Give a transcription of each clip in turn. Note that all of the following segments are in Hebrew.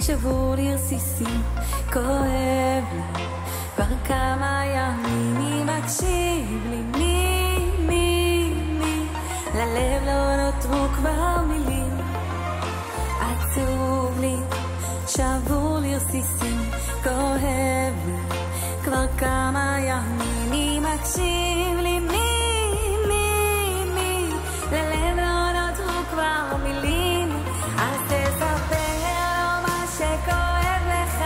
שבור לי רסיסים, כואב לי כבר כמה ימים. מי מקשיב לי? מי ללב לא נותרו כבר מילים. עצוב לי, שבור לי רסיסים, כואב לי כבר כמה ימים. מי מקשיב לי? מי ללב לא נותרו כבר מילים. אז תספר לו מה שכואב לך,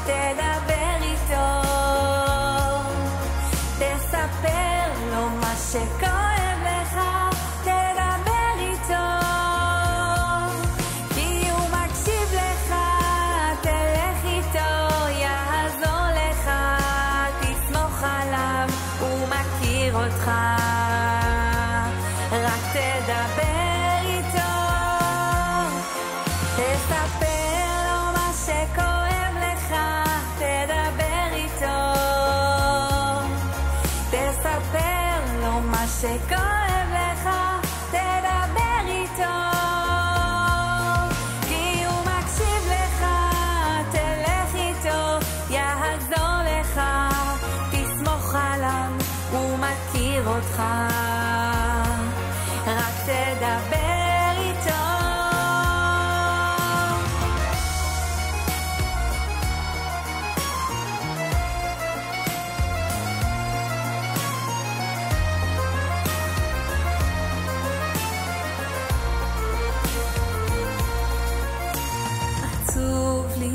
תדבר איתו. תספר לו מה שכואב לך, תדבר איתו. כי הוא מקשיב לך, תלך איתו, יעזור לך, תסמוך עליו, הוא מכיר אותך, רק תדבר איתו. תספר לו מה שכואב לך, תדבר איתו. תספר לו מה שכואב לך, תדבר איתו. כי הוא מקשיב לך, תלך איתו, יעזור לך, תסמוך עליו, הוא מכיר אותך, רק תדבר איתו. עצוב לי,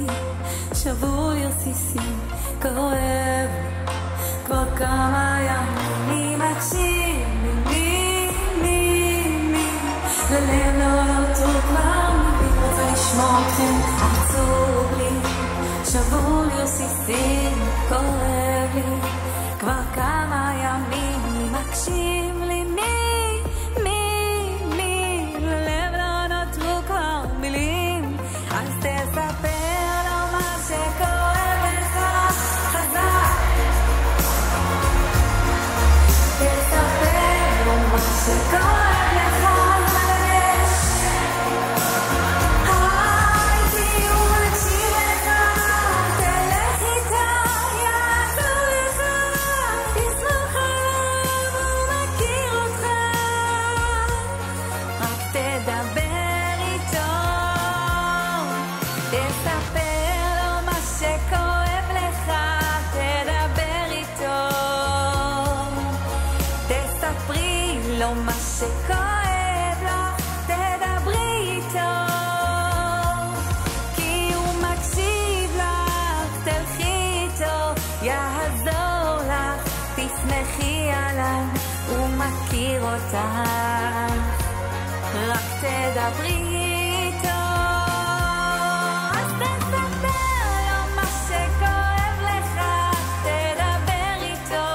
שבור לי רסיסים, כואב לי כבר כמה ימים. מי מקשיב לי? מי ללב לא נותרו כבר מילים. רוצה לשמוע אתכם. עצוב לי, שבור לי רסיסים, כואב לי כבר כמה ימים. מי מקשיב לי? מי ללב לא נותרו כבר מילים. אז תספר לו מה שכואב לך, חזק. תספר לו מה שכואב לך, מלש. כי הוא מקשיב לך, תלך איתו, יעזור לך, תסמוך עליו, הוא מכיר אותך, רק תדבר איתו. תספר לו מה שכואב לך, תדבר איתו. תספרי לו מה שכואב לך, תדברי איתו. כי הוא מקשיב לך, תלכי איתו, יעזור לך, תסמכי עליו, הוא מכיר אותך, רק תדברי איתו. אז תספר לו מה שכואב לך, תדבר איתו.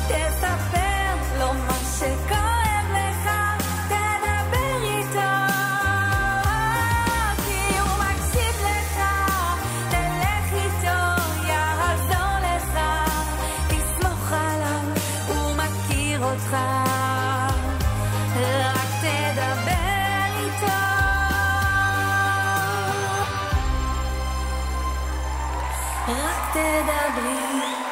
תספר לו מה שכואב לך, תדבר איתו. כי הוא מקשיב לך, תלך איתו, יעזור לך, תסמוך עליו, הוא מכיר אותך, רק תדבר איתו. רק תדברי